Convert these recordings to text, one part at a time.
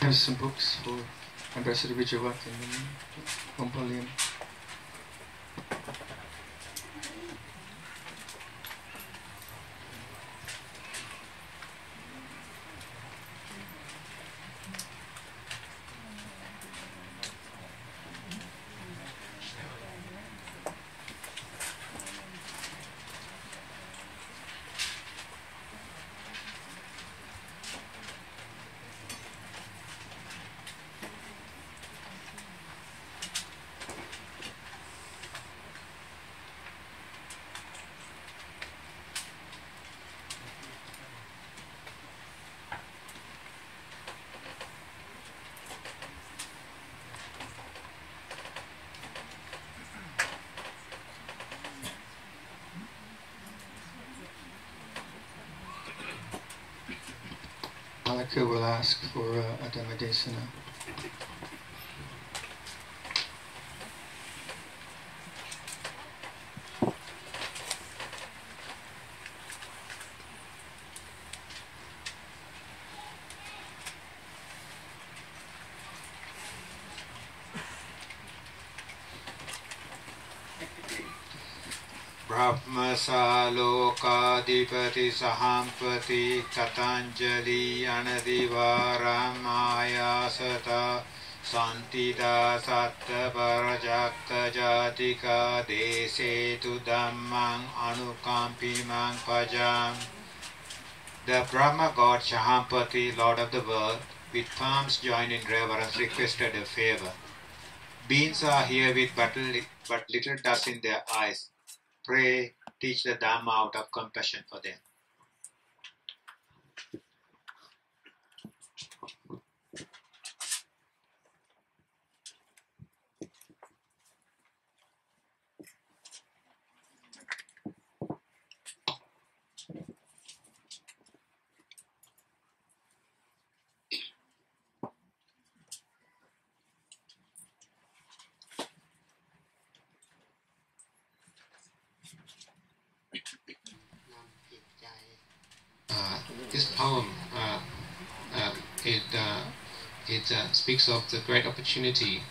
There's some books for Ambassador Vijayawat and Liem. Malika will ask for a Dhammadesana. Brahmasalokadipati sahampati tatanjali anadivaramaya sata santida satta parajakka jatika dese tu dhammang anukampimang pajam. The Brahma god Shahampati, Lord of the world, with palms joined in reverence, requested a favor. Beings are here with but little dust in their eyes. Pray, teach the Dhamma out of compassion for them. This poem speaks of the great opportunity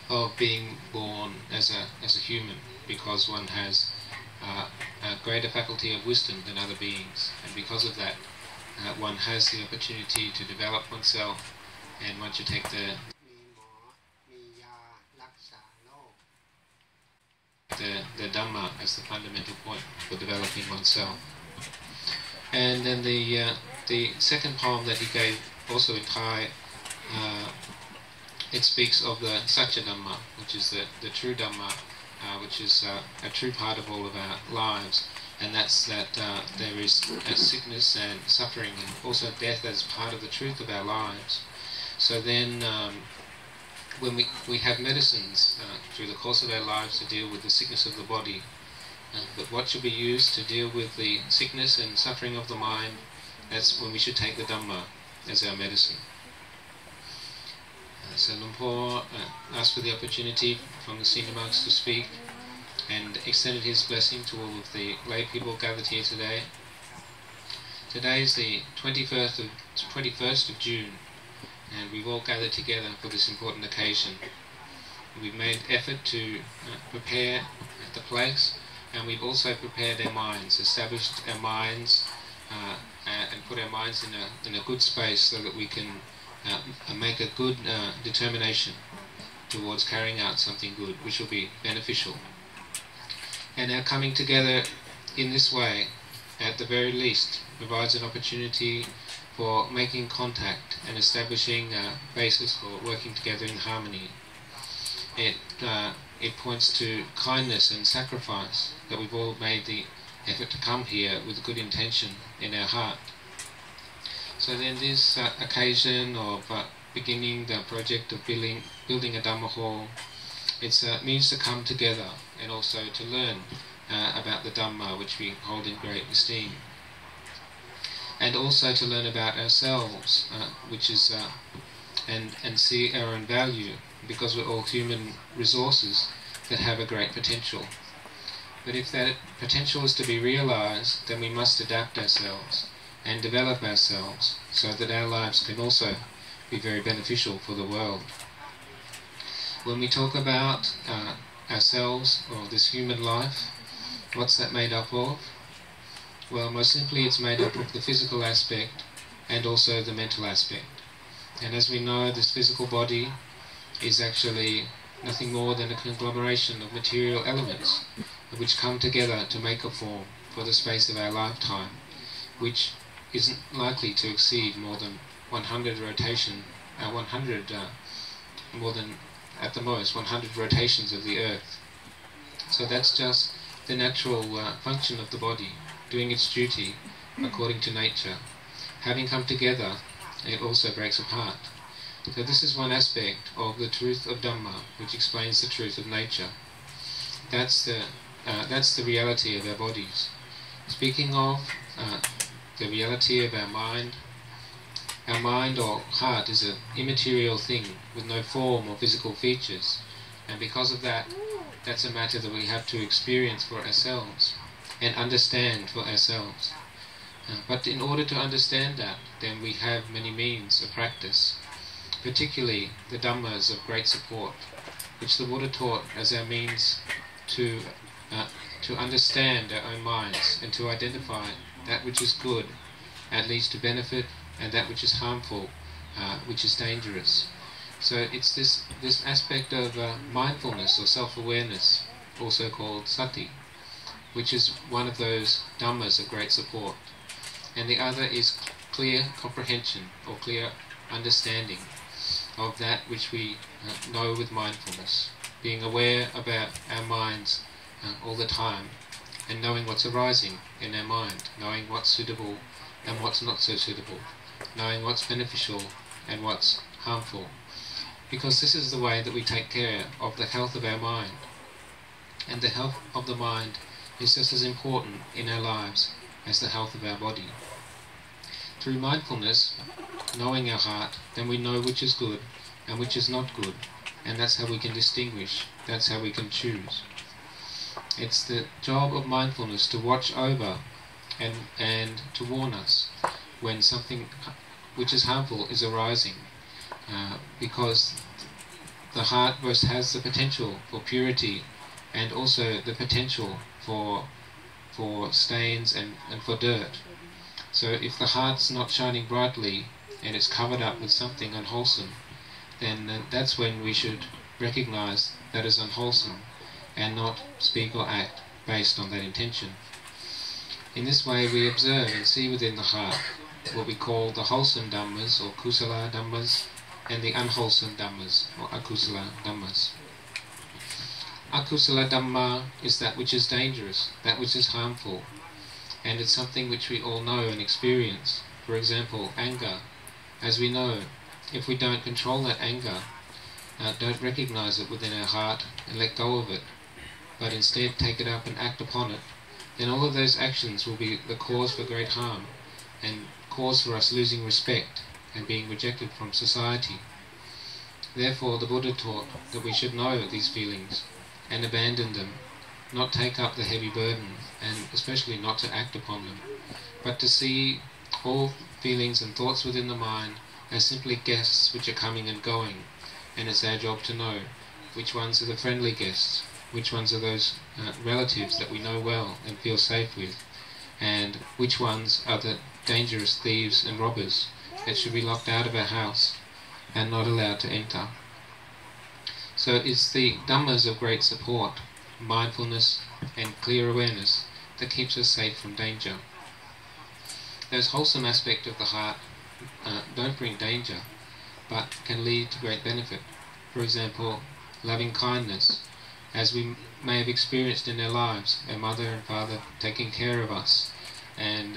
of being born as a human, because one has a greater faculty of wisdom than other beings, and because of that one has the opportunity to develop oneself, and one should take the Dhamma as the fundamental point for developing oneself. And then the second poem that he gave, also in Thai, it speaks of the Satya Dhamma, which is the true Dhamma, which is a true part of all of our lives, and that's that there is sickness and suffering and also death as part of the truth of our lives. So then when we have medicines through the course of our lives to deal with the sickness of the body, but what should be used to deal with the sickness and suffering of the mind, that's when we should take the Dhamma as our medicine. So Luang Por asked for the opportunity from the senior monks to speak and extended his blessing to all of the lay people gathered here today. Today is the 21st of June, and we've all gathered together for this important occasion. We've made effort to prepare the place, and we've also prepared our minds, established our minds, and put our minds in a good space so that we can make a good determination towards carrying out something good, which will be beneficial. And our coming together in this way, at the very least, provides an opportunity for making contact and establishing a basis for working together in harmony. It points to kindness and sacrifice, that we've all made the effort to come here with good intention in our heart. So then this occasion of beginning the project of building a Dhamma hall, it means to come together and also to learn about the Dhamma, which we hold in great esteem, and also to learn about ourselves, which is and see our own value, because we're all human resources that have a great potential. But if that potential is to be realized, then we must adapt ourselves and develop ourselves so that our lives can also be very beneficial for the world. When we talk about ourselves or this human life, what's that made up of? Well, most simply it's made up of the physical aspect and also the mental aspect. And as we know, this physical body is actually nothing more than a conglomeration of material elements which come together to make a form for the space of our lifetime, which isn't likely to exceed more than 100 more than at the most 100 rotations of the earth. So that's just the natural function of the body, doing its duty according to nature. Having come together, it also breaks apart. So this is one aspect of the truth of Dhamma, which explains the truth of nature. That's the reality of our bodies. Speaking of the reality of our mind or heart is an immaterial thing with no form or physical features, and because of that, that's a matter that we have to experience for ourselves and understand for ourselves. But in order to understand that, then we have many means of practice, particularly the Dhammas of great support, which the Buddha taught as our means to understand our own minds and to identify that which is good, at least to benefit, and that which is harmful, which is dangerous. So it's this aspect of mindfulness or self-awareness, also called sati, which is one of those Dhammas of great support. And the other is clear comprehension or clear understanding of that which we know with mindfulness, being aware about our minds all the time, and knowing what's arising in our mind, knowing what's suitable and what's not so suitable, knowing what's beneficial and what's harmful. Because this is the way that we take care of the health of our mind. And the health of the mind is just as important in our lives as the health of our body. Through mindfulness, knowing our heart, then we know which is good and which is not good, and that's how we can distinguish, that's how we can choose. It's the job of mindfulness to watch over and to warn us when something which is harmful is arising, because the heart both has the potential for purity and also the potential for stains and for dirt. So if the heart's not shining brightly and it's covered up with something unwholesome, then that's when we should recognize that as unwholesome and not speak or act based on that intention. In this way we observe and see within the heart what we call the wholesome Dhammas or Kusala Dhammas and the unwholesome Dhammas or Akusala Dhammas. Akusala Dhamma is that which is dangerous, that which is harmful, and it's something which we all know and experience. For example, anger. As we know, if we don't control that anger, don't recognize it within our heart and let go of it, but instead take it up and act upon it, then all of those actions will be the cause for great harm and cause for us losing respect and being rejected from society. Therefore the Buddha taught that we should know these feelings and abandon them, not take up the heavy burden, and especially not to act upon them, but to see all feelings and thoughts within the mind as simply guests which are coming and going, and it's our job to know which ones are the friendly guests, which ones are those relatives that we know well and feel safe with, and which ones are the dangerous thieves and robbers that should be locked out of our house and not allowed to enter. So it's the Dhammas of great support, mindfulness and clear awareness, that keeps us safe from danger. Those wholesome aspects of the heart don't bring danger, but can lead to great benefit. For example, loving kindness, as we may have experienced in our lives, our mother and father taking care of us, and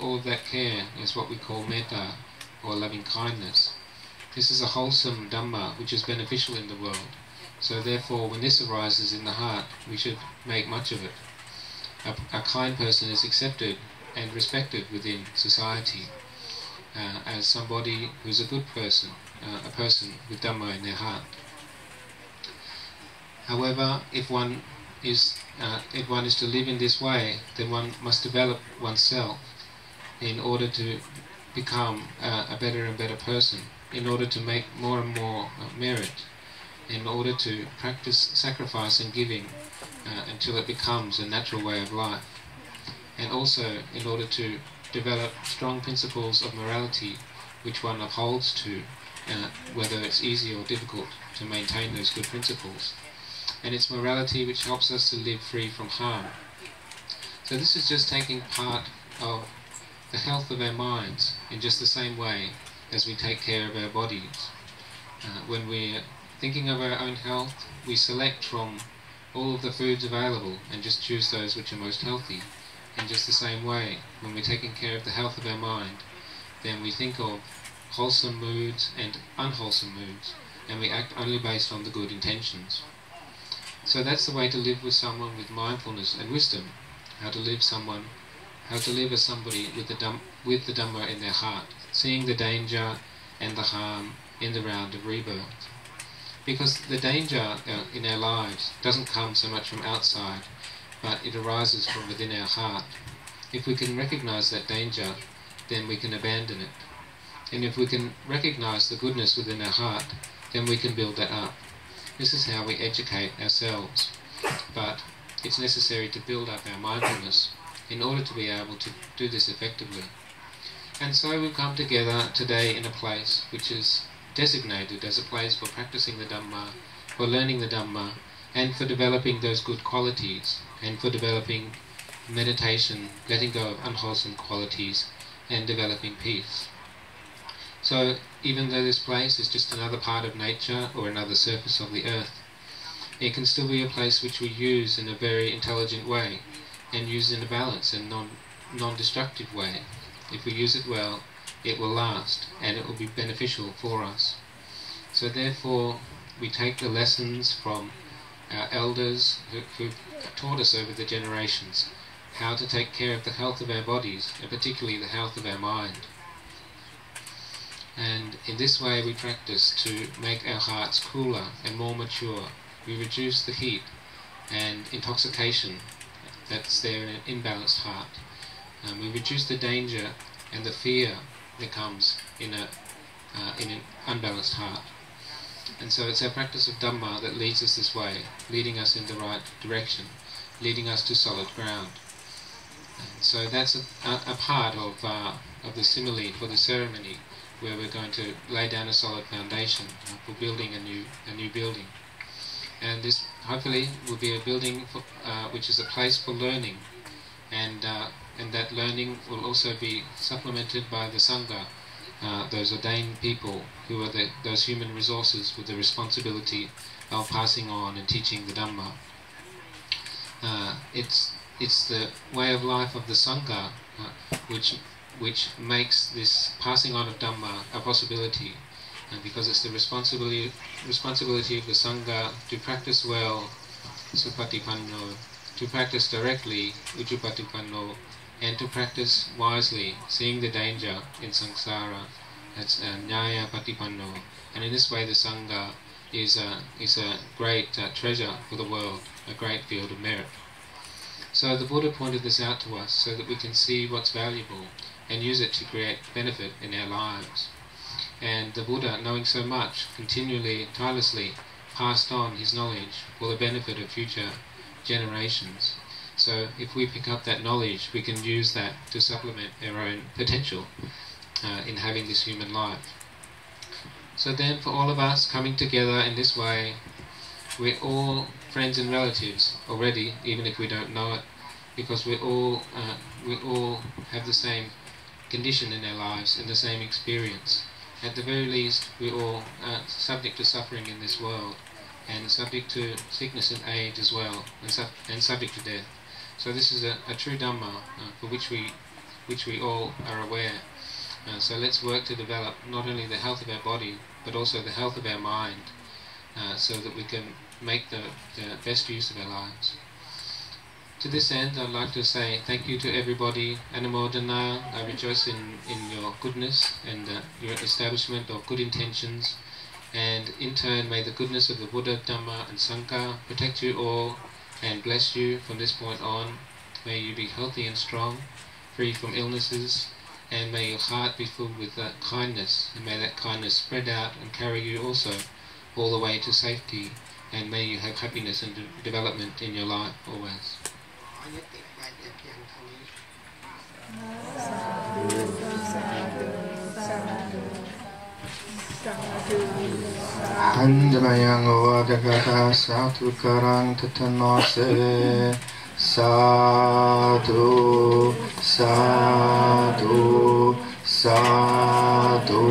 all of that care is what we call metta, or loving kindness. This is a wholesome Dhamma which is beneficial in the world. So therefore, when this arises in the heart, we should make much of it. A kind person is accepted and respected within society as somebody who's a good person, a person with Dhamma in their heart. However, if one is to live in this way, then one must develop oneself in order to become a better and better person, in order to make more and more merit, in order to practice sacrifice and giving until it becomes a natural way of life, and also in order to develop strong principles of morality which one upholds to, whether it's easy or difficult to maintain those good principles. And it's morality which helps us to live free from harm. So this is just taking part of the health of our minds in just the same way as we take care of our bodies. When we're thinking of our own health, we select from all of the foods available and just choose those which are most healthy. In just the same way, when we're taking care of the health of our mind, then we think of wholesome moods and unwholesome moods, and we act only based on the good intentions. So that's the way to live with someone with mindfulness and wisdom, how to live as somebody with the Dhamma in their heart, seeing the danger and the harm in the round of rebirth. Because the danger in our lives doesn't come so much from outside, but it arises from within our heart. If we can recognize that danger, then we can abandon it. And if we can recognize the goodness within our heart, then we can build that up. This is how we educate ourselves. But it's necessary to build up our mindfulness in order to be able to do this effectively. And so we've come together today in a place which is designated as a place for practicing the Dhamma, for learning the Dhamma, and for developing those good qualities, and for developing meditation, letting go of unwholesome qualities, and developing peace. So even though this place is just another part of nature or another surface of the earth, it can still be a place which we use in a very intelligent way, and use in a balanced and non-destructive way. If we use it well, it will last, and it will be beneficial for us. So therefore, we take the lessons from our elders who taught us over the generations how to take care of the health of our bodies, and particularly the health of our mind. And in this way we practice to make our hearts cooler and more mature. We reduce the heat and intoxication that's there in an imbalanced heart. We reduce the danger and the fear that comes in an unbalanced heart. And so it's our practice of Dhamma that leads us this way, leading us in the right direction, leading us to solid ground. And so that's a part of the simile for the ceremony, where we're going to lay down a solid foundation for building a new building. And this hopefully will be a building which is a place for learning, and that learning will also be supplemented by the Sangha, those ordained people who are those human resources with the responsibility of passing on and teaching the Dhamma. It's the way of life of the Sangha which makes this passing on of Dhamma a possibility, because it's the responsibility of the Sangha to practice well, supatipanno, to practice directly, ujupatipanno, and to practice wisely, seeing the danger in samsara, that's nyaya patipanno. And in this way the Sangha is a great treasure for the world, a great field of merit. So the Buddha pointed this out to us so that we can see what's valuable and use it to create benefit in our lives. And the Buddha, knowing so much, continually, tirelessly passed on his knowledge for the benefit of future generations. So if we pick up that knowledge, we can use that to supplement our own potential in having this human life. So then for all of us coming together in this way, we're all friends and relatives already, even if we don't know it, because we all have the same condition in our lives and the same experience. At the very least, we're all subject to suffering in this world, and subject to sickness and age as well, and subject to death. So this is a true Dhamma for which we all are aware. So let's work to develop not only the health of our body, but also the health of our mind, so that we can make the best use of our lives. To this end, I'd like to say thank you to everybody. Anumodana, I rejoice in your goodness and your establishment of good intentions. And in turn, may the goodness of the Buddha, Dhamma and Sangha protect you all and bless you from this point on. May you be healthy and strong, free from illnesses, and may your heart be filled with that kindness, and may that kindness spread out and carry you also all the way to safety, and may you have happiness and development in your life always. หันจะมายังวะกะกะตาสาธุการังทัตโนเสสาธุสาธุสาธุ